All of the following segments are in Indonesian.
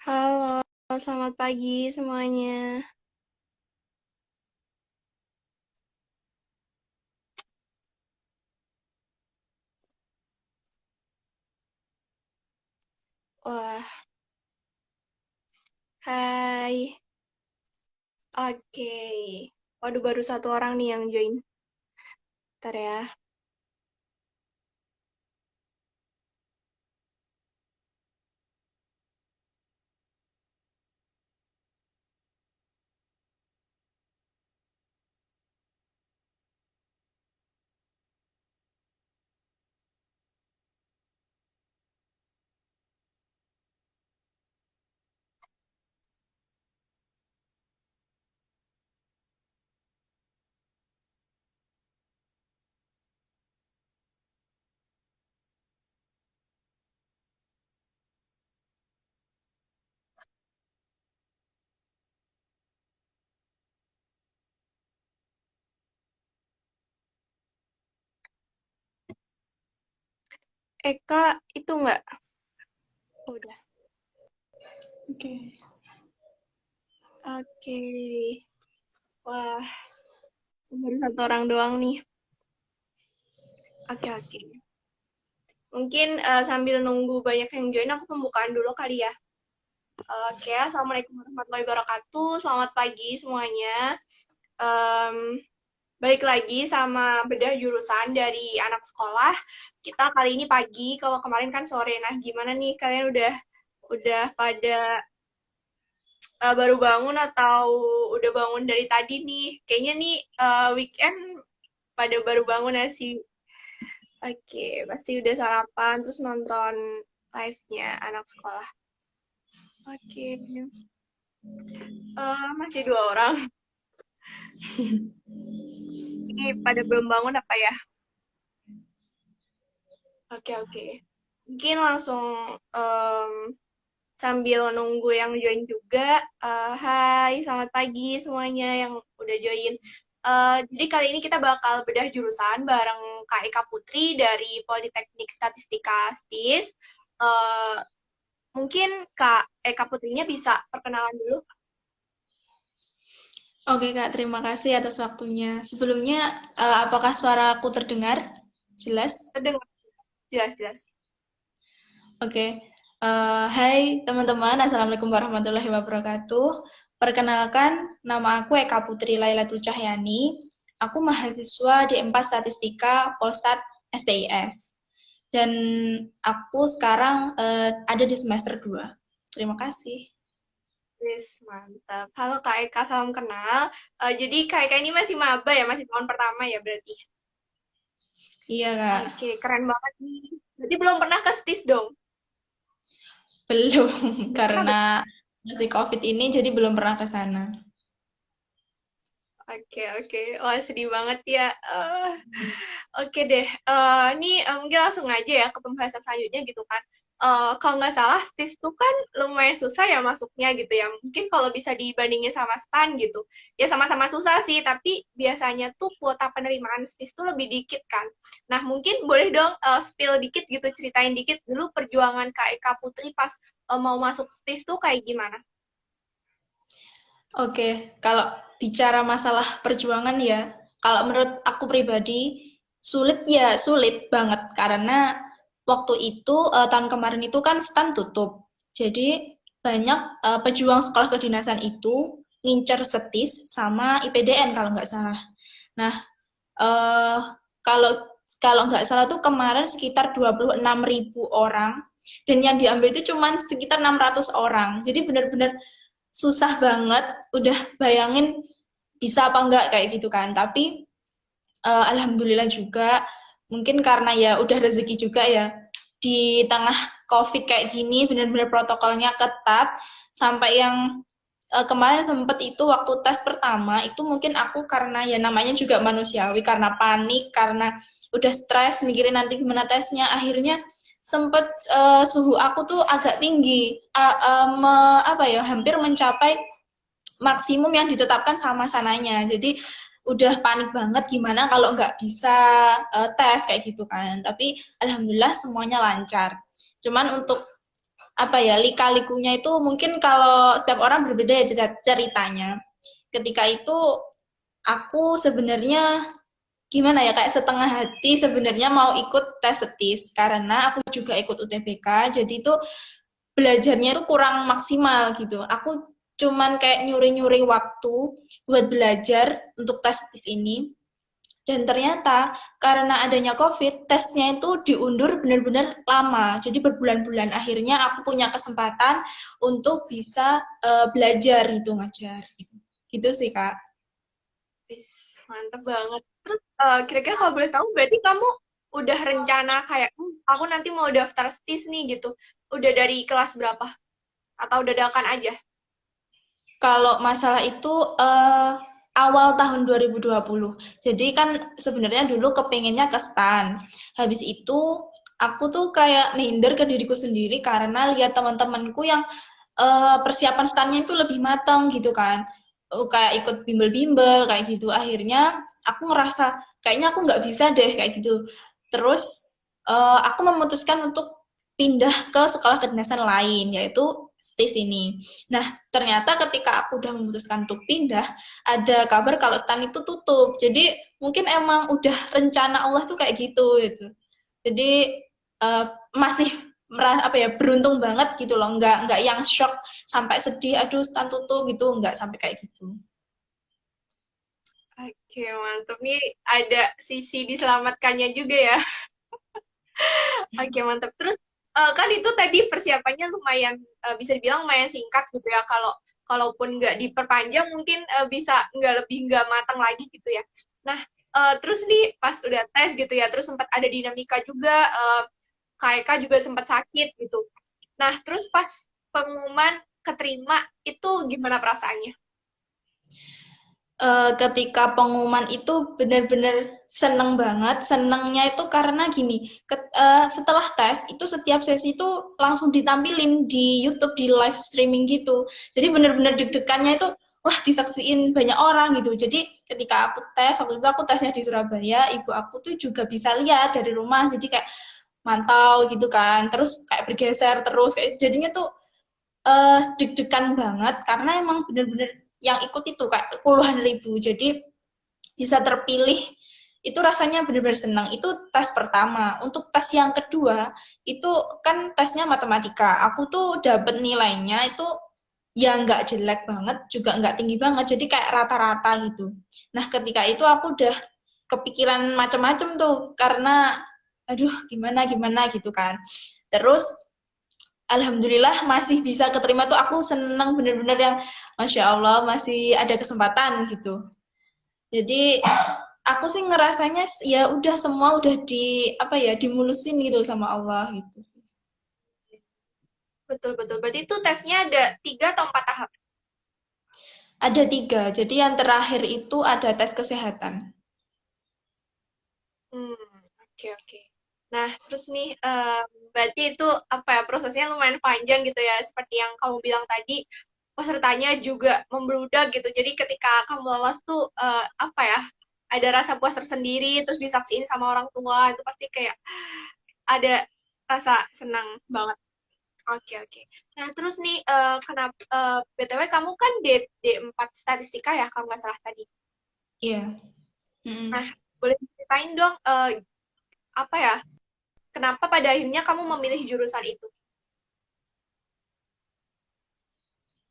Halo, selamat pagi semuanya. Wah, hai. Oke. Waduh, baru satu orang nih yang join. Ntar ya. Eka, itu nggak? Oh, udah. Oke. Oke. Wah, baru satu orang doang nih. Oke. Mungkin sambil nunggu banyak yang join, aku pembukaan dulu kali ya. Oke, Assalamualaikum warahmatullahi wabarakatuh. Selamat pagi semuanya. Em, Balik lagi sama bedah jurusan dari anak sekolah. Kita kali ini pagi, kalau kemarin kan sore. Nah, gimana nih kalian udah pada baru bangun atau udah bangun dari tadi nih? Kayaknya nih weekend pada baru bangun ya sih. Oke, pasti udah sarapan terus nonton live-nya anak sekolah. Oke, masih dua orang. Ini pada belum bangun apa ya? Oke. Mungkin langsung em, sambil nunggu yang join juga. Hai, selamat pagi semuanya yang udah join. Jadi kali ini kita bakal bedah jurusan bareng Kak Eka Putri dari Politeknik Statistika STIS. Eh, Mungkin Kak Eka Putrinya bisa perkenalan dulu. Oke, Kak, terima kasih atas waktunya. Sebelumnya, apakah suaraku terdengar? Jelas? Terdengar jelas-jelas. Oke. Hai teman-teman, Assalamualaikum warahmatullahi wabarakatuh. Perkenalkan, nama aku Eka Putri Lailatul Cahyani. Aku mahasiswa di 4 Statistika Polstat STIS. Dan aku sekarang ada di semester 2. Terima kasih. Wis, mantap. Halo Kak Eka, salam kenal. Jadi Kak Eka ini masih maba ya, masih tahun pertama ya berarti. Iya, Kak. Oke, keren banget nih. Berarti belum pernah ke STIS dong? Belum, Belum pernah. karena masih COVID ini jadi belum pernah ke sana. Oke. Wah, sedih banget ya. Oke deh. Ini mungkin langsung aja ya ke pembahasan selanjutnya gitu kan. Kalau nggak salah, STIS tuh kan lumayan susah ya masuknya gitu ya. Mungkin kalau bisa dibandingin sama STAN gitu. Ya sama-sama susah sih, tapi biasanya tuh kuota penerimaan STIS tuh lebih dikit kan. Nah, mungkin boleh dong spill dikit gitu, ceritain dikit dulu perjuangan Kak Eka Putri pas mau masuk STIS tuh kayak gimana? Oke, kalau bicara masalah perjuangan ya, kalau menurut aku pribadi sulit ya sulit banget karena waktu itu tahun kemarin itu kan stan tutup. Jadi banyak pejuang sekolah kedinasan itu ngincer setis sama IPDN kalau nggak salah. Nah, eh kalau kalau nggak salah tuh kemarin sekitar 26.000 orang dan yang diambil itu cuma sekitar 600 orang. Jadi benar-benar susah banget. Udah bayangin bisa apa enggak kayak gitu kan. Tapi alhamdulillah juga mungkin karena ya udah rezeki juga ya di tengah COVID kayak gini benar-benar protokolnya ketat sampai yang kemarin sempet itu waktu tes pertama itu mungkin aku karena ya namanya juga manusiawi karena panik karena udah stres mikirin nanti gimana tesnya akhirnya sempet suhu aku tuh agak tinggi apa ya hampir mencapai maksimum yang ditetapkan sama sananya jadi udah panik banget gimana kalau nggak bisa tes kayak gitu kan tapi alhamdulillah semuanya lancar cuman untuk apa ya, lika-likunya itu mungkin kalau setiap orang berbeda ya ceritanya. Ketika itu aku sebenarnya gimana ya, kayak setengah hati sebenarnya mau ikut tes setis karena aku juga ikut UTBK, jadi itu belajarnya itu kurang maksimal gitu. Aku cuman kayak nyuri-nyuri waktu buat belajar untuk tes setis ini. Dan ternyata karena adanya COVID, tesnya itu diundur benar-benar lama. Jadi berbulan-bulan akhirnya aku punya kesempatan untuk bisa belajar gitu, ngajar gitu. Gitu sih, Kak. Wis, mantep banget. Terus kira-kira kalau boleh tahu berarti kamu udah rencana kayak aku nanti mau daftar STIS nih gitu. Udah dari kelas berapa? Atau dadakan aja? Kalau masalah itu awal tahun 2020. Jadi kan sebenarnya dulu kepengennya ke STAN. Habis itu aku tuh kayak minder ke diriku sendiri karena lihat teman-temanku yang persiapan STAN-nya itu lebih matang gitu kan. Kayak ikut bimbel-bimbel kayak gitu. Akhirnya aku ngerasa kayaknya aku nggak bisa deh kayak gitu. Terus aku memutuskan untuk pindah ke sekolah kedinasan lain, yaitu STIS ini. Nah, ternyata ketika aku udah memutuskan untuk pindah, ada kabar kalau STAN itu tutup. Jadi mungkin emang udah rencana Allah tuh kayak gitu gitu. Jadi masih apa ya, beruntung banget gitu loh, nggak yang shock sampai sedih aduh STAN tutup gitu, nggak sampai kayak gitu. Oke, mantep nih. Ada sisi diselamatkannya juga ya. Oke, mantep. Terus kan itu tadi persiapannya lumayan bisa dibilang lumayan singkat gitu ya. Kalaupun nggak diperpanjang mungkin bisa nggak matang lagi gitu ya. Nah, terus nih pas udah tes gitu ya, terus sempat ada dinamika juga. KK juga sempat sakit gitu. Nah, terus pas pengumuman keterima itu gimana perasaannya? Ketika pengumuman itu benar-benar seneng banget. Senengnya itu karena gini, setelah tes itu setiap sesi itu langsung ditampilin di YouTube di live streaming gitu. Jadi benar-benar deg-degannya itu wah disaksiin banyak orang gitu. Jadi ketika aku tes, waktu itu aku tesnya di Surabaya, ibu aku tuh juga bisa lihat dari rumah. Jadi kayak mantau gitu kan. Terus kayak bergeser terus kayak jadinya tuh deg-degan banget karena emang bener-bener yang ikut itu kayak puluhan ribu, jadi bisa terpilih itu rasanya bener-bener senang. Itu tes pertama. Untuk tes yang kedua itu kan tesnya matematika, aku tuh dapet nilainya itu ya nggak jelek banget juga nggak tinggi banget, jadi kayak rata-rata gitu. Nah ketika itu aku udah kepikiran macam-macam tuh karena aduh gimana gimana gitu kan. Terus alhamdulillah masih bisa keterima tuh aku seneng bener-bener yang Masya Allah masih ada kesempatan gitu. Jadi aku sih ngerasanya ya udah semua udah di apa ya dimulusin gitu sama Allah gitu sih. Betul, betul. Berarti itu tesnya ada 3 atau 4 tahap. Ada tiga, jadi yang terakhir itu ada tes kesehatan. Hmm, oke, oke. Nah, terus nih, berarti itu apa ya, prosesnya lumayan panjang gitu ya, seperti yang kamu bilang tadi, pesertanya juga membludak gitu. Jadi ketika kamu lolos tuh, apa ya, ada rasa puas tersendiri, terus disaksiin sama orang tua, itu pasti kayak ada rasa senang banget. Oke, oke. Nah, terus nih, kenapa, BTW kamu kan D4 statistika ya, kalau nggak salah tadi. Iya. Nah, Mm-mm. boleh ceritain dong, apa ya, kenapa pada akhirnya kamu memilih jurusan itu?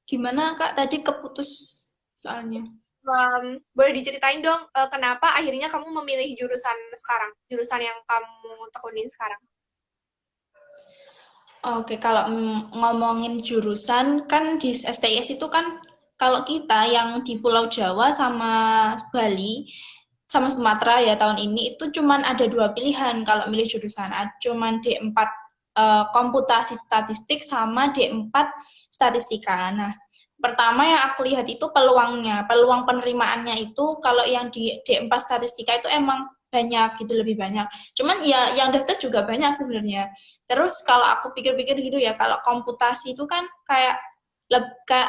Gimana Kak tadi keputus soalnya? Boleh diceritain dong kenapa akhirnya kamu memilih jurusan sekarang, jurusan yang kamu tekunin sekarang? Oke, kalau ngomongin jurusan kan di STIS itu kan kalau kita yang di Pulau Jawa sama Bali sama Sumatera ya tahun ini itu cuman ada dua pilihan kalau milih jurusan. Cuman D4 komputasi statistik sama D4 statistika. Nah, pertama yang aku lihat itu peluangnya, peluang penerimaannya itu kalau yang di D4 statistika itu emang banyak gitu, lebih banyak. Cuman ya yang daftar juga banyak sebenarnya. Terus kalau aku pikir-pikir gitu ya, kalau komputasi itu kan kayak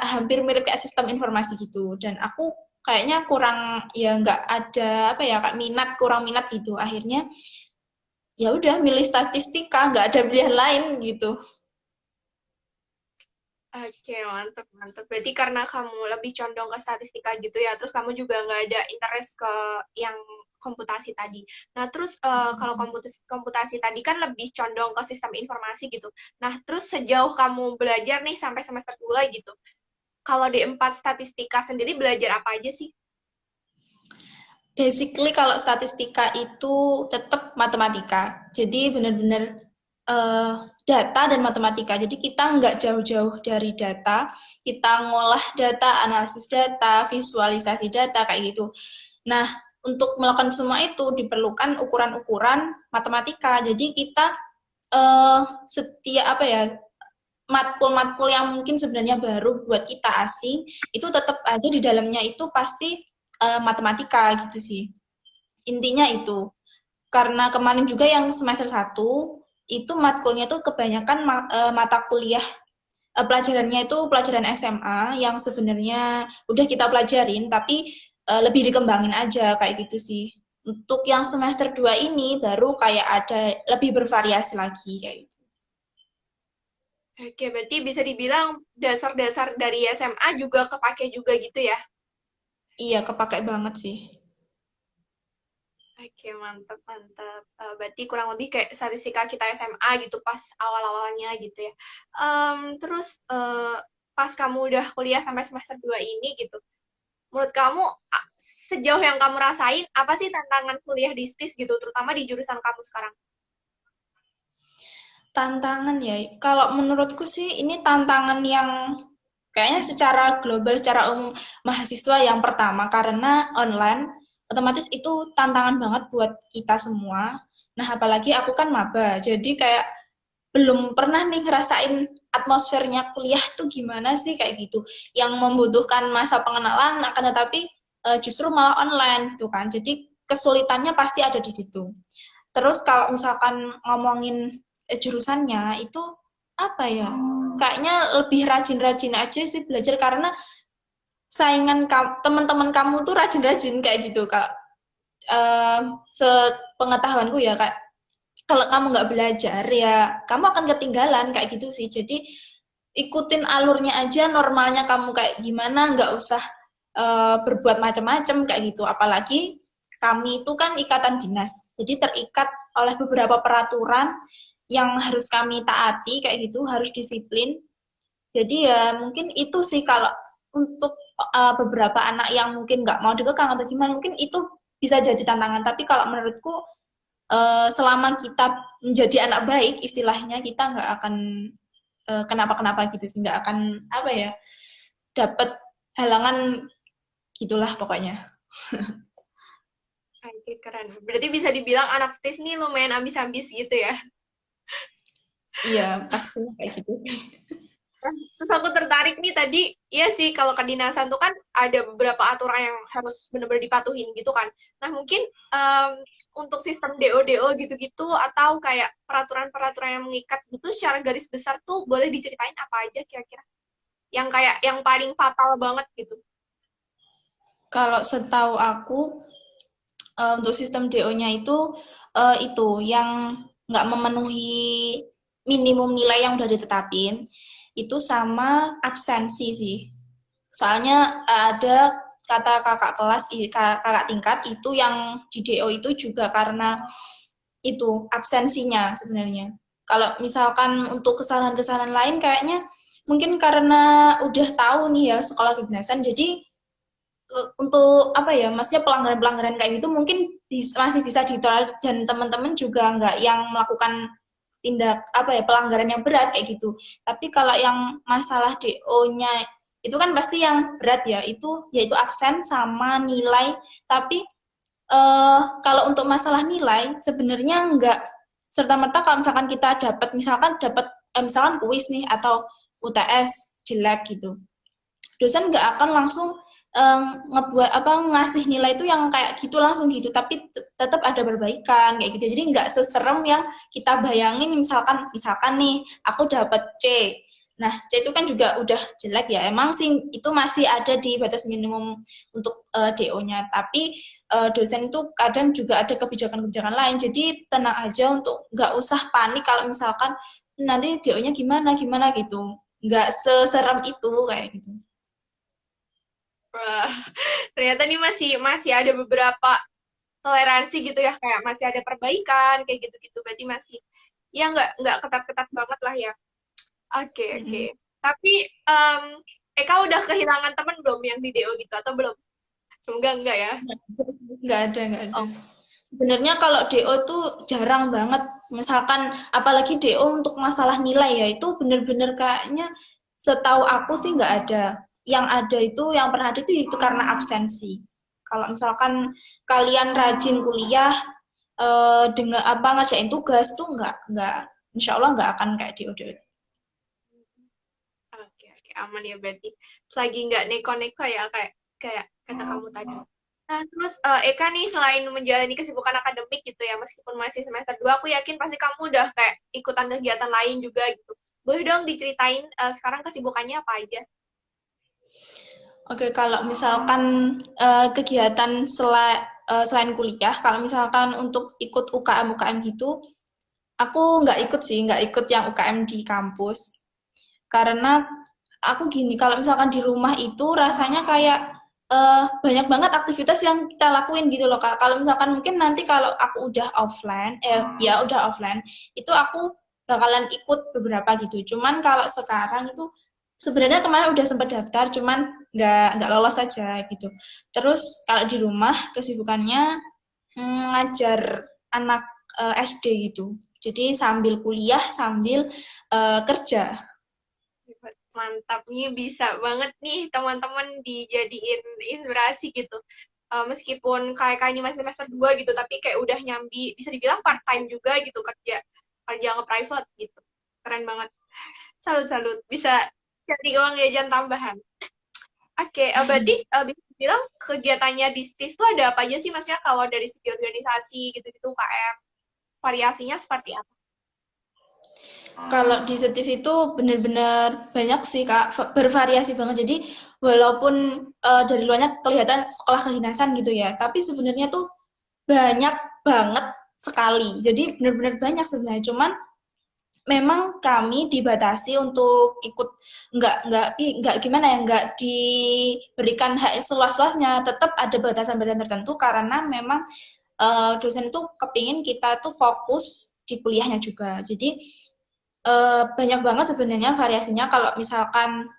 hampir mirip kayak sistem informasi gitu. Dan aku kayaknya kurang ya nggak ada apa ya kayak kurang minat gitu. Akhirnya ya udah milih statistika, nggak ada pilihan lain gitu. Oke, mantep, mantep. Berarti karena kamu lebih condong ke statistika gitu ya, terus kamu juga nggak ada interest ke yang komputasi tadi. Nah, terus kalau komputasi, komputasi tadi kan lebih condong ke sistem informasi gitu. Nah, terus sejauh kamu belajar nih sampai semester 2 gitu, kalau di 4 statistika sendiri belajar apa aja sih? Basically kalau statistika itu tetap matematika. Jadi benar-benar eh, data dan matematika. Jadi kita nggak jauh-jauh dari data, kita ngolah data, analisis data, visualisasi data kayak gitu. Nah, untuk melakukan semua itu diperlukan ukuran-ukuran matematika. Jadi kita setiap apa ya, matkul-matkul yang mungkin sebenarnya baru buat kita asing itu tetap ada di dalamnya, itu pasti matematika gitu sih. Intinya itu. Karena kemarin juga yang semester 1 itu matkulnya tuh kebanyakan mata kuliah, pelajarannya itu pelajaran SMA yang sebenarnya udah kita pelajarin tapi lebih dikembangin aja kayak gitu sih. Untuk yang semester 2 ini baru kayak ada lebih bervariasi lagi kayak gitu. Oke, berarti bisa dibilang dasar-dasar dari SMA juga kepake juga gitu ya? Iya, kepakai banget sih. Oke, mantap, mantap. Berarti kurang lebih kayak statistika kita SMA gitu pas awal-awalnya gitu ya. Terus pas kamu udah kuliah sampai semester 2 ini gitu, menurut kamu sejauh yang kamu rasain, apa sih tantangan kuliah di STIS gitu, terutama di jurusan kamu sekarang? Tantangan ya, kalau menurutku sih ini tantangan yang kayaknya secara global, secara umum mahasiswa yang pertama, karena online, otomatis itu tantangan banget buat kita semua. Nah, apalagi aku kan maba, jadi kayak belum pernah nih ngerasain atmosfernya kuliah tuh gimana sih kayak gitu. Yang membutuhkan masa pengenalan, akan tetapi justru malah online gitu kan. Jadi kesulitannya pasti ada di situ. Terus kalau misalkan ngomongin jurusannya itu apa ya? Kayaknya lebih rajin-rajin aja sih belajar karena saingan teman-teman kamu tuh rajin-rajin kayak gitu, Kak. Sepengetahuanku ya, Kak. Kalau kamu nggak belajar ya kamu akan ketinggalan kayak gitu sih. Jadi ikutin alurnya aja, normalnya kamu kayak gimana, nggak usah berbuat macam-macam kayak gitu. Apalagi kami itu kan ikatan dinas, jadi terikat oleh beberapa peraturan yang harus kami taati kayak gitu, harus disiplin. Jadi ya mungkin itu sih kalau untuk beberapa anak yang mungkin nggak mau dikekang atau gimana, mungkin itu bisa jadi tantangan. Tapi kalau menurutku selama kita menjadi anak baik, istilahnya kita nggak akan kenapa-kenapa gitu sih, nggak akan apa ya, dapat halangan gitulah pokoknya. Oke, keren. Berarti bisa dibilang anak STIS nih lumayan ambis-ambis gitu ya? Iya, pastinya kayak gitu. Terus aku tertarik nih tadi, iya sih kalau kedinasan tuh kan ada beberapa aturan yang harus benar-benar dipatuhin gitu kan. Nah mungkin em, untuk sistem DO-DO gitu-gitu atau kayak peraturan-peraturan yang mengikat gitu secara garis besar tuh boleh diceritain apa aja kira-kira? Yang kayak yang paling fatal banget gitu. Kalau setahu aku untuk sistem DO-nya itu yang nggak memenuhi minimum nilai yang udah ditetapin, itu sama absensi sih. Soalnya ada kata kakak kelas, kakak tingkat itu yang di DO itu juga karena itu absensinya sebenarnya. Kalau misalkan untuk kesalahan-kesalahan lain kayaknya mungkin karena udah tahu nih ya sekolah kedinasan, jadi untuk apa ya, maksudnya pelanggaran-pelanggaran kayak gitu mungkin masih bisa ditolerir dan teman-teman juga nggak yang melakukan tindak apa ya, pelanggaran yang berat kayak gitu. Tapi kalau yang masalah DO-nya itu kan pasti yang berat ya, itu yaitu absen sama nilai. Tapi kalau untuk masalah nilai sebenarnya nggak serta-merta kalau misalkan kita dapat misalkan kuis nih atau UTS jelek gitu, dosen nggak akan langsung ngebuat apa, ngasih nilai itu yang kayak gitu langsung gitu, tapi tetap ada perbaikan kayak gitu. Jadi nggak seserem yang kita bayangin. Misalkan nih aku dapat C, nah C itu kan juga udah jelek ya, emang sih itu masih ada di batas minimum untuk DO-nya, tapi dosen itu kadang juga ada kebijakan-kebijakan lain. Jadi tenang aja, untuk nggak usah panik kalau misalkan nanti DO-nya gimana gimana gitu. nggak seserem itu kayak gitu. Wah, ternyata nih masih masih ada beberapa toleransi gitu ya, kayak masih ada perbaikan kayak gitu-gitu. Berarti masih ya nggak ketat-ketat banget lah ya. Oke, oke. Mm-mm. Tapi Eka udah kehilangan temen belum yang di DO gitu atau belum? Semoga enggak ya. Nggak ada. Oh, Sebenarnya kalau DO tuh jarang banget. Misalkan apalagi DO untuk masalah nilai ya itu bener-bener kayaknya setahu aku sih nggak ada. Yang ada itu yang pernah ada itu karena absensi. Kalau misalkan kalian rajin kuliah dengan apa ngajain tugas tuh nggak insya Allah nggak akan kayak DO. oke, oke, aman ya berarti. Selagi nggak neko-neko ya kayak kayak kata kamu tadi. Nah, terus Eka nih selain menjalani kesibukan akademik gitu ya, meskipun masih semester 2, aku yakin pasti kamu udah kayak ikutan kegiatan lain juga gitu. Boleh dong diceritain sekarang kesibukannya apa aja? Oke, kalau misalkan kegiatan selain kuliah, kalau misalkan untuk ikut UKM gitu, aku nggak ikut sih, nggak ikut yang UKM di kampus. Karena aku gini, kalau misalkan di rumah itu rasanya kayak banyak banget aktivitas yang kita lakuin gitu loh, Kak. Kalau misalkan mungkin nanti kalau aku udah offline, ya udah offline, itu aku bakalan ikut beberapa gitu. Cuman kalau sekarang itu sebenarnya kemarin udah sempat daftar, cuman nggak lolos aja gitu. Terus kalau di rumah kesibukannya ngajar anak SD gitu. Jadi sambil kuliah, sambil kerja. Mantap nih, bisa banget nih teman-teman dijadiin inspirasi gitu. Meskipun kayak ini masih semester 2 gitu, tapi kayak udah nyambi, bisa dibilang part time juga gitu kerja kerja nge-private gitu. Keren banget. Salut-salut. Bisa cari uang jajan tambahan. Oke, berarti bisa dibilang kegiatannya di STIS tuh ada apa aja sih? Maksudnya kalau dari segi organisasi gitu-gitu, UKM, variasinya seperti apa? Kalau di Setis itu benar-benar banyak sih Kak, bervariasi banget. Jadi walaupun dari luarnya kelihatan sekolah kedinasan gitu ya, tapi sebenarnya tuh banyak banget sekali. Jadi benar-benar banyak sebenarnya. Cuman memang kami dibatasi untuk ikut nggak gimana ya nggak diberikan hak seluas-luasnya. Tetap ada batasan-batasan tertentu karena memang dosen itu kepingin kita tuh fokus di kuliahnya juga. Jadi banyak banget sebenarnya variasinya kalau misalkan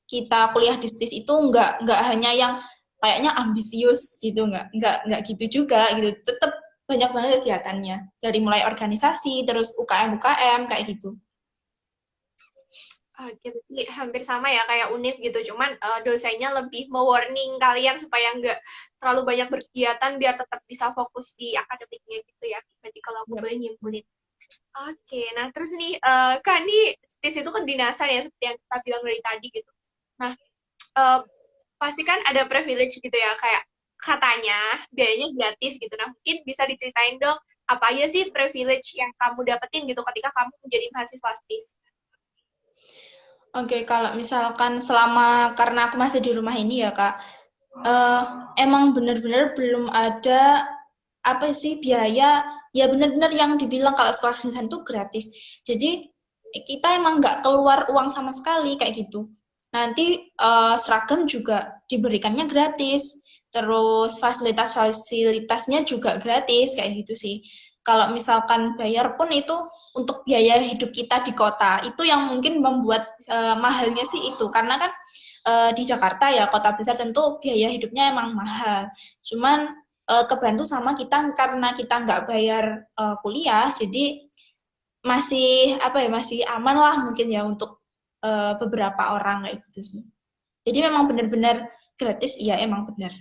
kita kuliah di STIS itu nggak hanya yang kayaknya ambisius gitu nggak gitu juga gitu tetap banyak banget kegiatannya dari mulai organisasi terus UKM kayak gitu. Oke, berarti hampir sama ya kayak UNIF gitu, cuman dosennya lebih mewarning kalian supaya nggak terlalu banyak berkegiatan biar tetap bisa fokus di akademiknya gitu ya. Berarti kalau aku Yep. boleh nyimpulin. Oke, nah terus nih, kan di STIS itu kedinasan ya, seperti yang kita bilang dari tadi gitu. Nah, eh, pasti kan ada privilege gitu ya, kayak katanya biayanya gratis gitu. Nah, mungkin bisa diceritain dong, apa aja sih privilege yang kamu dapetin gitu ketika kamu menjadi mahasiswa STIS? Oke, kalau misalkan selama karena aku masih di rumah ini ya Kak, eh, emang bener-bener belum ada apa sih biaya ya bener-bener yang dibilang kalau sekolah desain itu gratis. Jadi kita emang nggak keluar uang sama sekali kayak gitu. Nanti seragam juga diberikannya gratis, terus fasilitas-fasilitasnya juga gratis kayak gitu sih. Kalau misalkan bayar pun itu untuk biaya hidup kita di kota itu yang mungkin membuat mahalnya sih itu karena kan di Jakarta ya kota besar tentu biaya hidupnya emang mahal. Cuman kebantu sama kita karena kita nggak bayar kuliah, jadi masih apa ya masih aman lah mungkin ya untuk beberapa orang kayak gitu sih. Jadi memang benar-benar gratis, iya emang benar.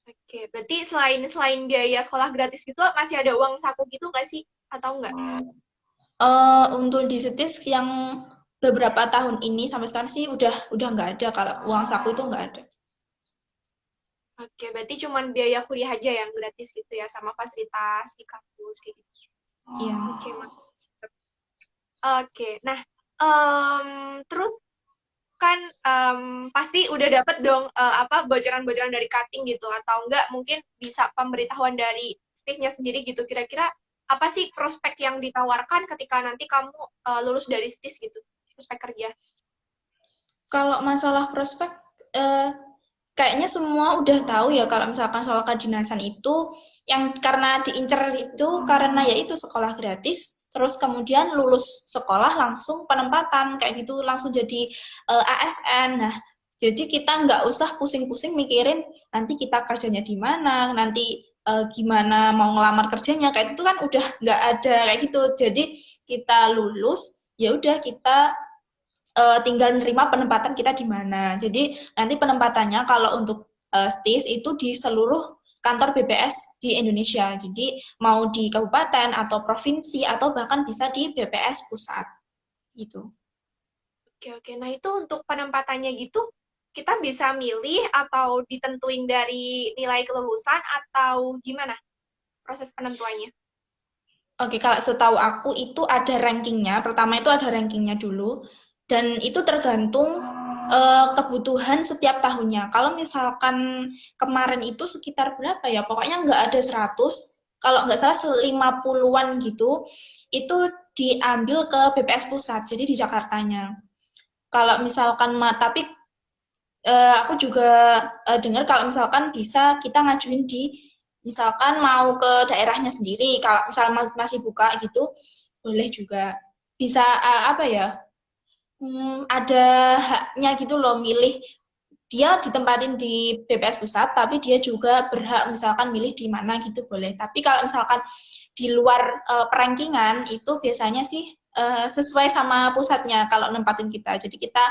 Oke, berarti selain selain biaya sekolah gratis gitu, masih ada uang saku gitu nggak sih? Atau enggak? Untuk di Setis yang beberapa tahun ini sampai sekarang sih udah nggak ada kalau uang saku itu nggak ada. Oke, berarti cuman biaya kuliah aja yang gratis gitu ya, sama fasilitas di kampus kayak gitu. Iya. Oke, mantap. Oke, nah, terus kan pasti udah dapet dong apa bocoran-bocoran dari cutting gitu atau enggak mungkin bisa pemberitahuan dari Steve-nya sendiri gitu kira-kira apa sih prospek yang ditawarkan ketika nanti kamu lulus dari STIS gitu. prospek kerja? Kalau masalah prospek, eh, kayaknya semua udah tahu ya kalau misalkan soal kedinasan itu yang karena diincer itu karena yaitu sekolah gratis, terus kemudian lulus sekolah langsung penempatan kayak gitu langsung jadi ASN. Nah, jadi kita nggak usah pusing-pusing mikirin nanti kita kerjanya di mana, nanti gimana mau ngelamar kerjanya kayak itu kan udah nggak ada kayak gitu. Jadi kita lulus ya udah kita tinggal nerima penempatan kita di mana. Jadi nanti penempatannya kalau untuk STIS itu di seluruh kantor BPS di Indonesia. Jadi mau di kabupaten atau provinsi atau bahkan bisa di BPS pusat gitu. Oke, oke. Nah, itu untuk penempatannya gitu, kita bisa milih atau ditentuin dari nilai kelulusan atau gimana proses penentuannya? Oke, kalau setahu aku itu ada rankingnya. Pertama itu ada rankingnya dulu, dan itu tergantung kebutuhan setiap tahunnya. Kalau misalkan kemarin itu sekitar berapa ya? Pokoknya nggak ada 100, kalau nggak salah 50-an gitu, itu diambil ke BPS Pusat, jadi di Jakartanya. Kalau misalkan, tapi aku juga dengar kalau misalkan bisa kita ngajuin di misalkan mau ke daerahnya sendiri kalau misal masih buka gitu boleh juga bisa apa ya ada haknya gitu loh milih dia ditempatin di BPS pusat tapi dia juga berhak misalkan milih di mana gitu boleh tapi kalau misalkan di luar perankingan itu biasanya sih sesuai sama pusatnya kalau nempatin kita jadi kita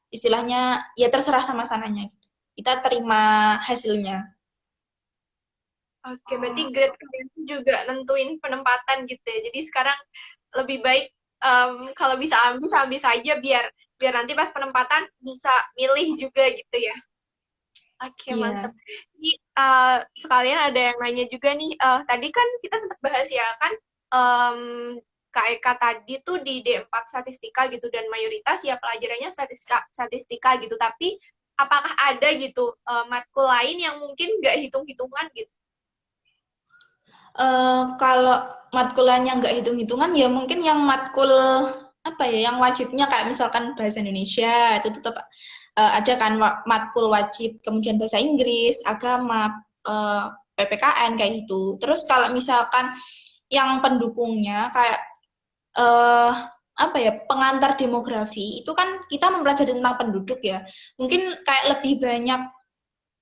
istilahnya ya terserah sama sananya gitu. Kita terima hasilnya. Oke, berarti grade kalian tuh juga nentuin penempatan gitu ya. Jadi sekarang lebih baik kalau bisa ambil ambil saja biar biar nanti pas penempatan bisa milih juga gitu ya. Oke, Iya. mantep. Jadi sekalian ada yang nanya juga nih. Tadi kan kita sempat bahas ya kan em, Kak Eka tadi tuh di D4 statistika gitu dan mayoritas ya pelajarannya statistika statistika gitu. Tapi apakah ada gitu matkul lain yang mungkin nggak hitung-hitungan gitu? Kalau matkulannya nggak hitung-hitungan ya mungkin yang matkul apa ya yang wajibnya kayak misalkan bahasa Indonesia itu tetap ada kan matkul wajib kemudian bahasa Inggris agama PPKN kayak gitu terus kalau misalkan yang pendukungnya kayak eh apa ya pengantar demografi itu kan kita mempelajari tentang penduduk ya mungkin kayak lebih banyak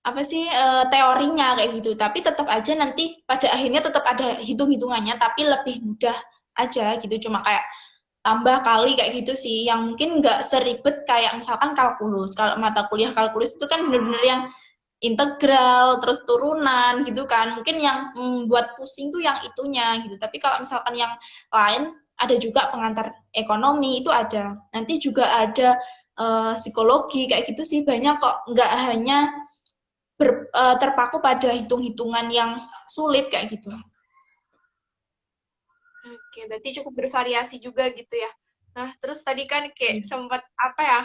apa sih teorinya kayak gitu tapi tetap aja nanti pada akhirnya tetap ada hitung-hitungannya tapi lebih mudah aja gitu cuma kayak tambah kali kayak gitu sih yang mungkin nggak seribet kayak misalkan kalkulus kalau mata kuliah kalkulus itu kan bener-bener yang integral terus turunan gitu kan mungkin yang membuat pusing tuh yang itunya gitu tapi kalau misalkan yang lain ada juga pengantar ekonomi itu ada nanti juga ada psikologi kayak gitu sih banyak kok nggak hanya terpaku pada hitung-hitungan yang sulit kayak gitu. Oke, berarti cukup bervariasi juga gitu ya. Nah, terus tadi kan kayak sempat apa ya,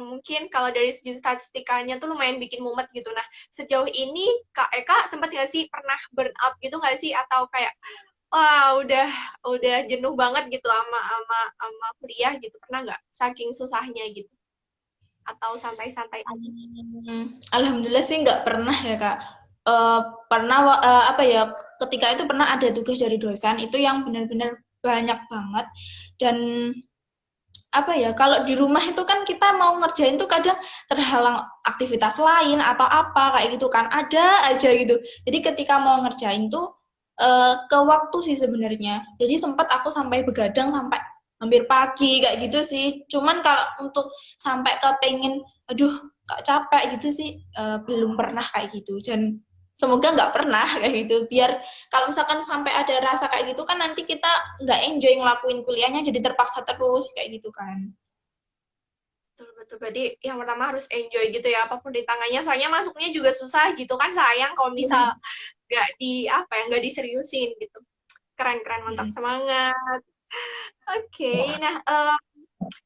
mungkin kalau dari segi statistikanya tuh lumayan bikin mumet gitu. Nah, sejauh ini Kak Eka sempat nggak sih pernah burn out gitu nggak sih? Atau kayak, wah udah jenuh banget gitu sama kuliah gitu. Pernah nggak? Saking susahnya gitu. Atau santai-santai aja? Alhamdulillah sih nggak pernah ya kak. Pernah apa ya ketika itu pernah ada tugas dari dosen itu yang benar-benar banyak banget dan apa ya kalau di rumah itu kan kita mau ngerjain tuh kadang terhalang aktivitas lain atau apa kayak gitu kan ada aja gitu jadi ketika mau ngerjain tuh ke waktu sih sebenarnya jadi sempat aku sampai begadang sampai hampir pagi kayak gitu sih cuman kalau untuk sampai kepengen aduh kak capek gitu sih belum pernah kayak gitu dan semoga nggak pernah kayak gitu biar kalau misalkan sampai ada rasa kayak gitu kan nanti kita nggak enjoy ngelakuin kuliahnya jadi terpaksa terus kayak gitu kan. Betul, betul. Berarti yang pertama harus enjoy gitu ya, apapun di tangannya. Soalnya masuknya juga susah gitu kan, sayang kalau misal nggak di apa ya, nggak diseriusin gitu. Keren, keren, mantap, semangat. Oke, nah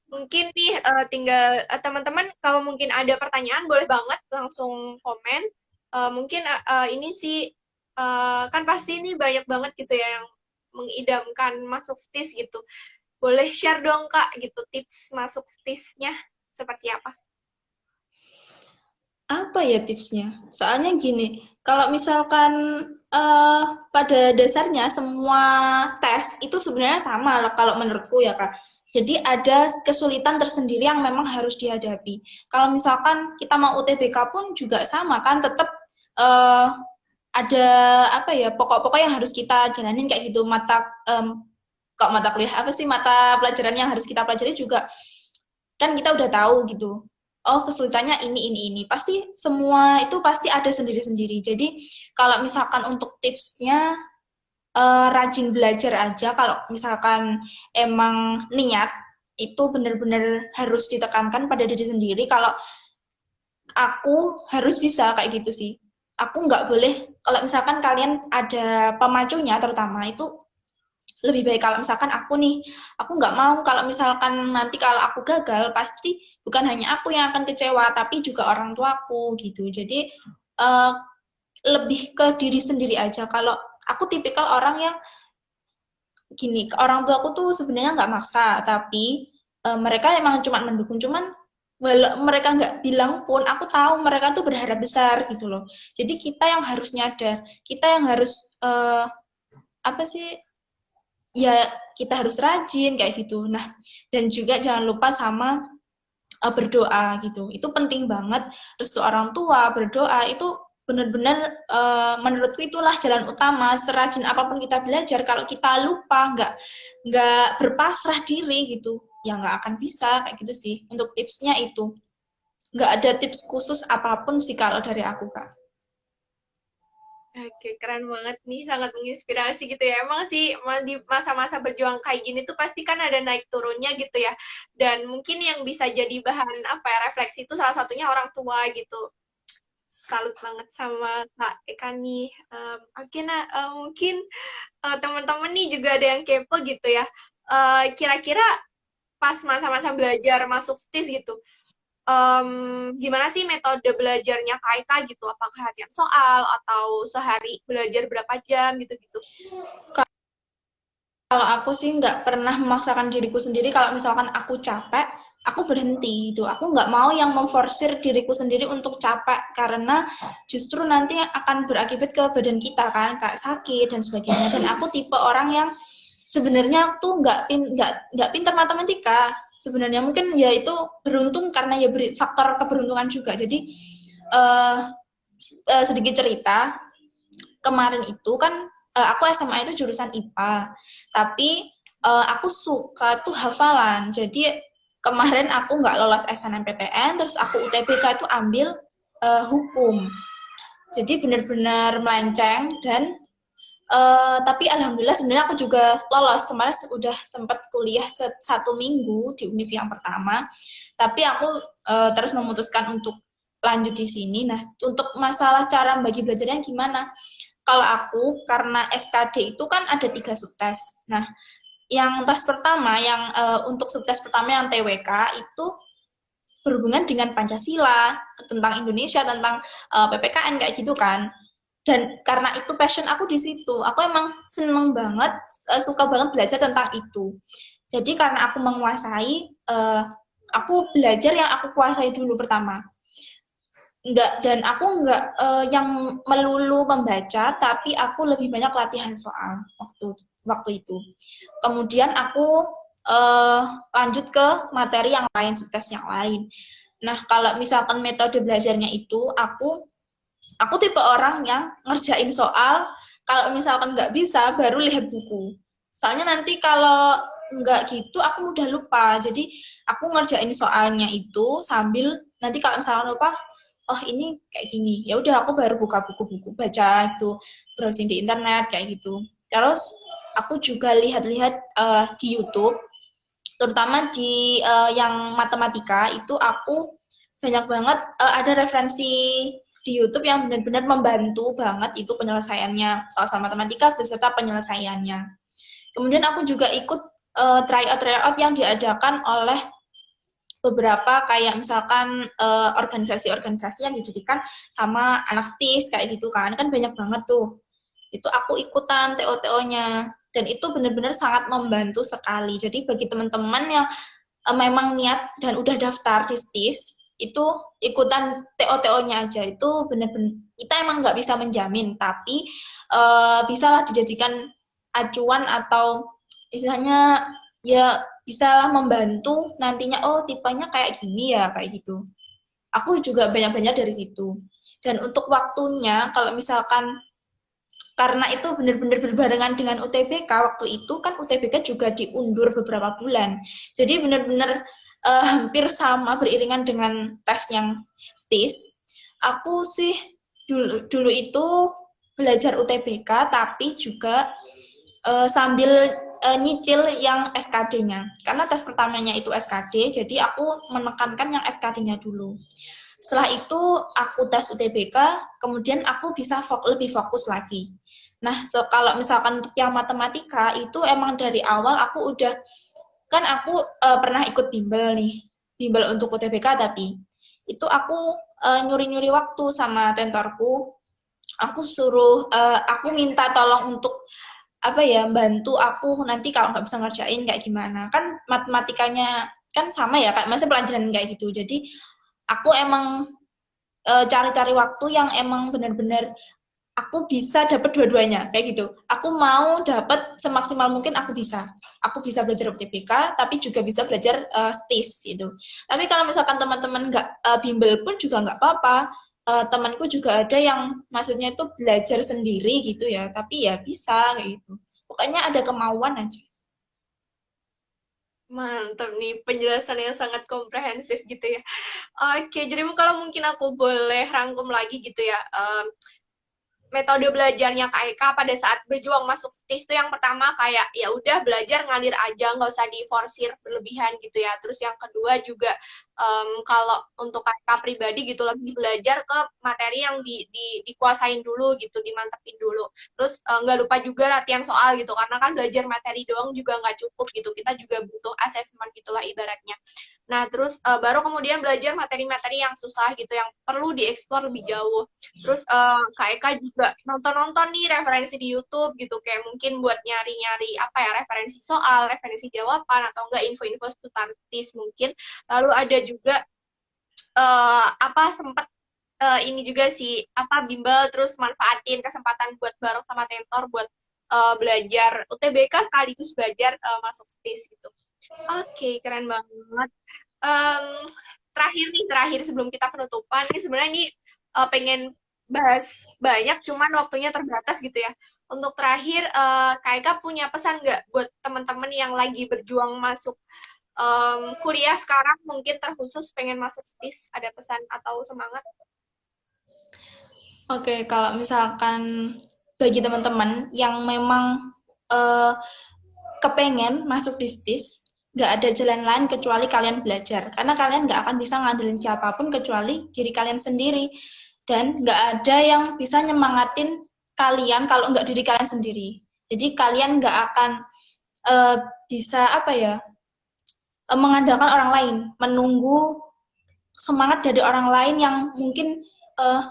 mungkin nih tinggal teman-teman kalau mungkin ada pertanyaan boleh banget langsung komen. Mungkin ini sih kan pasti ini banyak banget gitu ya yang mengidamkan masuk STIS gitu. Boleh share dong Kak gitu tips masuk STIS-nya seperti apa? Apa ya tipsnya? Soalnya gini, kalau misalkan pada dasarnya semua tes itu sebenarnya sama lah kalau menurutku ya Kak. Jadi ada kesulitan tersendiri yang memang harus dihadapi. Kalau misalkan kita mau UTBK pun juga sama kan, tetap eh, ada apa ya pokok-pokok yang harus kita jalanin kayak gitu kok mata kuliah apa sih mata pelajaran yang harus kita pelajari juga kan kita udah tahu gitu. Oh, kesulitannya ini. Pasti semua itu pasti ada sendiri-sendiri. Jadi, kalau misalkan untuk tipsnya, rajin belajar aja. Kalau misalkan emang niat, itu benar-benar harus ditekankan pada diri sendiri. Kalau aku harus bisa kayak gitu sih. Aku nggak boleh, kalau misalkan kalian ada pemacunya terutama, itu lebih baik kalau misalkan aku nggak mau kalau misalkan nanti kalau aku gagal pasti bukan hanya aku yang akan kecewa tapi juga orang tuaku gitu. Jadi uh, lebih ke diri sendiri aja. Kalau aku tipikal orang yang gini, orang tuaku tuh sebenarnya nggak maksa tapi mereka emang cuma mendukung, cuman walau mereka nggak bilang pun aku tahu mereka tuh berharap besar gitu loh. Jadi kita yang harus nyadar, kita yang harus apa sih ya kita harus rajin kayak gitu. Nah, dan juga jangan lupa sama berdoa gitu. Itu penting banget. Restu orang tua, berdoa itu benar-benar menurutku itulah jalan utama. Serajin apapun kita belajar, kalau kita lupa, nggak berpasrah diri gitu, ya nggak akan bisa kayak gitu sih. Untuk tipsnya itu nggak ada tips khusus apapun sih kalau dari aku Kak. Oke, keren banget nih, sangat menginspirasi gitu ya. Emang sih di masa-masa berjuang kayak gini tuh pasti kan ada naik turunnya gitu ya. Dan mungkin yang bisa jadi bahan apa ya, refleksi itu salah satunya orang tua gitu. Salut banget sama Kak Eka nih. Oke, nah mungkin teman-teman nih juga ada yang kepo gitu ya. Kira-kira pas masa-masa belajar masuk STIS gitu, gimana sih metode belajarnya Kak Eka gitu? Apakah harian soal atau sehari belajar berapa jam gitu-gitu? Kalau aku sih nggak pernah memaksakan diriku sendiri. Kalau misalkan aku capek, aku berhenti itu. Aku nggak mau yang memforsir diriku sendiri untuk capek karena justru nanti akan berakibat ke badan kita kan, kayak sakit dan sebagainya. Dan aku tipe orang yang sebenarnya tuh nggak pintar matematika. Sebenarnya mungkin ya itu beruntung karena ya faktor keberuntungan juga. Jadi uh, sedikit cerita kemarin itu kan aku SMA itu jurusan IPA, tapi aku suka tuh hafalan. Jadi kemarin aku nggak lolos SNMPTN, terus aku UTBK itu ambil hukum. Jadi benar-benar melenceng dan tapi alhamdulillah sebenarnya aku juga lolos. Kemarin udah sempat kuliah 1 minggu di univ yang pertama, tapi aku terus memutuskan untuk lanjut di sini. Nah, untuk masalah cara bagi belajarnya gimana? Kalau aku, karena SKD itu kan ada 3 subtes. Nah, yang tes pertama, yang untuk subtes pertama yang TWK itu berhubungan dengan Pancasila, tentang Indonesia, tentang PPKN kayak gitu kan. Dan karena itu passion aku di situ, aku emang seneng banget, suka banget belajar tentang itu. Jadi karena aku menguasai, aku belajar yang aku kuasai dulu pertama. Dan aku nggak yang melulu membaca, tapi aku lebih banyak latihan soal waktu itu. Kemudian aku lanjut ke materi yang lain, subtes yang lain. Nah, kalau misalkan metode belajarnya itu, aku tipe orang yang ngerjain soal, kalau misalkan nggak bisa, baru lihat buku. Soalnya nanti kalau nggak gitu, aku udah lupa. Jadi, aku ngerjain soalnya itu sambil, nanti kalau misalkan lupa, oh ini kayak gini. Ya udah, aku baru buka buku-buku, baca itu, browsing di internet, kayak gitu. Terus, aku juga lihat-lihat di YouTube, terutama di yang matematika, itu aku banyak banget ada referensi di YouTube yang benar-benar membantu banget itu penyelesaiannya soal-soal matematika beserta penyelesaiannya. Kemudian aku juga ikut tryout yang diadakan oleh beberapa kayak misalkan organisasi-organisasi yang didirikan sama anak STIS kayak gitu kan banyak banget tuh. Itu aku ikutan TO-TO-nya. Dan itu benar-benar sangat membantu sekali. Jadi bagi teman-teman yang memang niat dan udah daftar di STIS, itu ikutan TO-TO-nya aja. Itu benar-benar, kita emang nggak bisa menjamin, tapi bisalah dijadikan acuan atau istilahnya ya bisalah membantu nantinya, oh tipenya kayak gini ya, kayak gitu. Aku juga banyak-banyak dari situ. Dan untuk waktunya, kalau misalkan karena itu benar-benar berbarengan dengan UTBK, waktu itu kan UTBK juga diundur beberapa bulan. Jadi benar-benar hampir sama beriringan dengan tes yang STIS. Aku sih dulu itu belajar UTBK, tapi juga sambil nyicil yang SKD-nya. Karena tes pertamanya itu SKD, jadi aku menekankan yang SKD-nya dulu. Setelah itu aku tes UTBK, kemudian aku bisa lebih fokus lagi. Nah, kalau misalkan untuk yang matematika itu emang dari awal aku udah, kan aku pernah ikut bimbel nih, bimbel untuk UTBK, tapi itu aku nyuri-nyuri waktu sama tentorku. Aku suruh, aku minta tolong untuk apa ya, bantu aku nanti kalau nggak bisa ngerjain kayak gimana. Kan matematikanya kan sama ya, kayak masa pelajaran kayak gitu. Jadi aku emang cari-cari waktu yang emang benar-benar aku bisa dapat dua-duanya kayak gitu. Aku mau dapat semaksimal mungkin aku bisa. Aku bisa belajar UTBK tapi juga bisa belajar STIS gitu. Tapi kalau misalkan teman-teman nggak bimbel pun juga nggak apa-apa. Temanku juga ada yang maksudnya itu belajar sendiri gitu ya, tapi ya bisa kayak gitu. Pokoknya ada kemauan aja. Mantap nih, penjelasan yang sangat komprehensif gitu ya. Oke, jadi kalau mungkin aku boleh rangkum lagi gitu ya. Metode belajarnya Kak Eka pada saat berjuang masuk STIS itu yang pertama kayak ya udah belajar ngalir aja, nggak usah diforsir berlebihan gitu ya. Terus yang kedua juga kalau untuk Kak Eka pribadi gitu lebih belajar ke materi yang dikuasain dulu gitu, dimantepin dulu. Terus nggak lupa juga latihan soal gitu, karena kan belajar materi doang juga nggak cukup gitu. Kita juga butuh asesmen gitulah ibaratnya. Nah, terus baru kemudian belajar materi-materi yang susah gitu, yang perlu dieksplor lebih jauh. Terus Kak Eka juga nonton-nonton nih referensi di YouTube gitu, kayak mungkin buat nyari-nyari apa ya, referensi soal, referensi jawaban, atau enggak info-info seputar TIS mungkin. Lalu ada juga apa sempat ini juga sih, apa bimbel, terus manfaatin kesempatan buat bareng sama tentor buat belajar UTBK sekaligus belajar masuk STIS gitu. Oke, keren banget. Em, terakhir sebelum kita penutupan, ini sebenarnya ini pengen bahas banyak, cuman waktunya terbatas gitu ya. Untuk terakhir, Kak Eka punya pesan nggak buat teman-teman yang lagi berjuang masuk kuliah sekarang, mungkin terkhusus pengen masuk STIS, ada pesan atau semangat? Oke, kalau misalkan bagi teman-teman yang memang eh, kepengen masuk bisnis, nggak ada jalan lain kecuali kalian belajar. Karena kalian nggak akan bisa ngandelin siapapun kecuali diri kalian sendiri. Dan nggak ada yang bisa nyemangatin kalian kalau nggak diri kalian sendiri. Jadi kalian nggak akan uh, bisa apa ya, mengandalkan orang lain, menunggu semangat dari orang lain yang mungkin uh,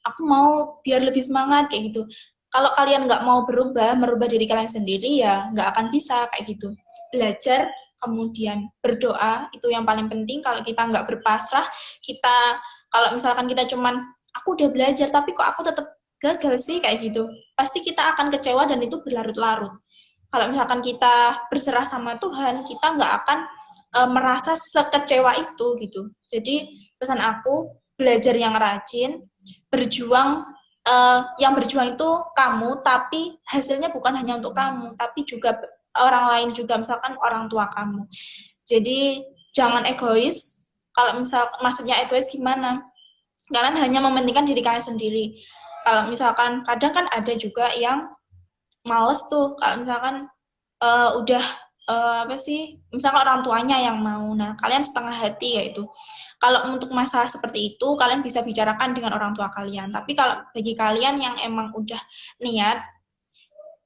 aku mau biar lebih semangat kayak gitu. Kalau kalian nggak mau merubah diri kalian sendiri ya nggak akan bisa kayak gitu. Belajar, kemudian berdoa, itu yang paling penting. Kalau kita nggak berpasrah, kita kalau misalkan kita cuman aku udah belajar tapi kok aku tetap gagal sih kayak gitu, pasti kita akan kecewa dan itu berlarut-larut. Kalau misalkan kita berserah sama Tuhan, kita nggak akan merasa sekecewa itu gitu. Jadi pesan aku, belajar yang rajin, berjuang, yang berjuang itu kamu, tapi hasilnya bukan hanya untuk kamu, tapi juga orang lain juga, misalkan orang tua kamu. Jadi jangan egois. Kalau maksudnya egois gimana? Kalian hanya mementingkan diri kalian sendiri. Kalau misalkan kadang kan ada juga yang males tuh, kalau misalkan udah apa sih, misalkan orang tuanya yang mau, nah kalian setengah hati yaitu. Kalau untuk masalah seperti itu kalian bisa bicarakan dengan orang tua kalian. Tapi kalau bagi kalian yang emang udah niat,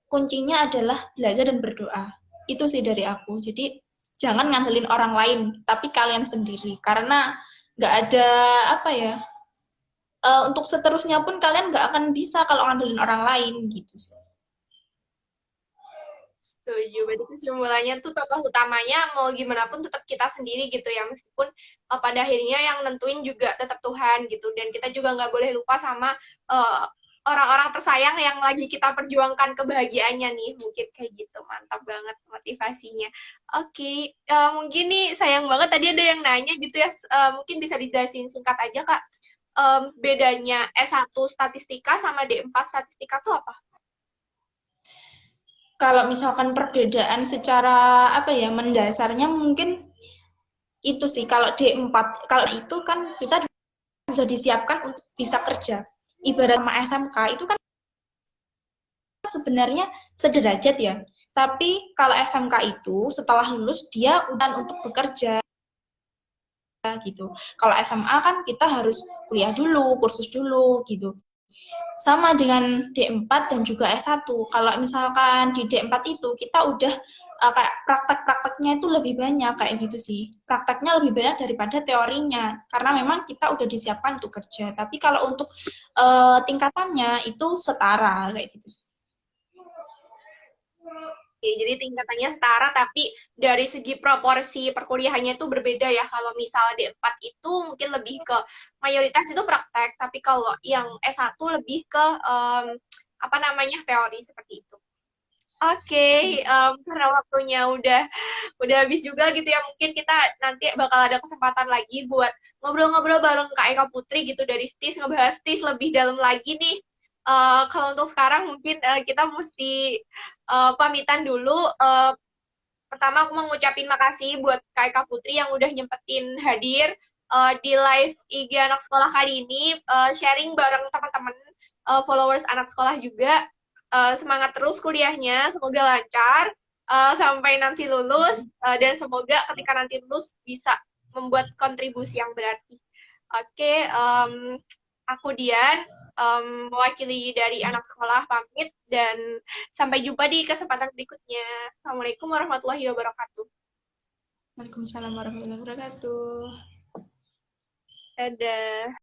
kuncinya adalah belajar dan berdoa. Itu sih dari aku. Jadi jangan ngandelin orang lain, tapi kalian sendiri. Karena nggak ada apa ya, untuk seterusnya pun kalian nggak akan bisa kalau ngandelin orang lain gitu sih. Setuju. Berarti kesimpulannya tuh tokoh utamanya mau gimana pun tetap kita sendiri gitu ya. Meskipun pada akhirnya yang nentuin juga tetap Tuhan gitu. Dan kita juga nggak boleh lupa sama uh, orang-orang tersayang yang lagi kita perjuangkan kebahagiaannya nih. Mungkin kayak gitu. Mantap banget motivasinya. Oke, mungkin nih sayang banget tadi ada yang nanya gitu ya. Mungkin bisa dijelasin singkat aja Kak. Bedanya S1 statistika sama D4 statistika tuh apa? Kalau misalkan perbedaan secara apa ya mendasarnya mungkin itu sih kalau D4 kalau itu kan kita sudah disiapkan untuk bisa kerja. Ibarat sama SMK itu kan sebenarnya sederajat ya. Tapi kalau SMK itu setelah lulus dia udah untuk bekerja gitu. Kalau SMA kan kita harus kuliah dulu, kursus dulu gitu. Sama dengan D4 dan juga S1. Kalau misalkan di D4 itu kita udah kayak praktek-prakteknya itu lebih banyak kayak gitu sih. Prakteknya lebih banyak daripada teorinya karena memang kita udah disiapkan untuk kerja. Tapi kalau untuk tingkatannya itu setara kayak gitu sih. Oke, jadi tingkatannya setara, tapi dari segi proporsi perkuliahannya itu berbeda ya. Kalau misalnya D4 itu mungkin lebih ke mayoritas itu praktek, tapi kalau yang S1 lebih ke apa namanya teori seperti itu. Oke, karena waktunya udah habis juga gitu ya. Mungkin kita nanti bakal ada kesempatan lagi buat ngobrol-ngobrol bareng Kak Eka Putri gitu dari STIS, ngebahas STIS lebih dalam lagi nih. Kalau untuk sekarang mungkin kita mesti pamitan dulu. Pertama aku mau ngucapin makasih buat Kak Eka Putri yang udah nyempetin hadir di live IG anak sekolah kali ini, sharing bareng teman-teman followers anak sekolah juga. Semangat terus kuliahnya, semoga lancar sampai nanti lulus dan semoga ketika nanti lulus bisa membuat kontribusi yang berarti. Oke, aku Dian, mewakili dari anak sekolah pamit dan sampai jumpa di kesempatan berikutnya. Assalamualaikum warahmatullahi wabarakatuh. Waalaikumsalam warahmatullahi wabarakatuh. Dadah.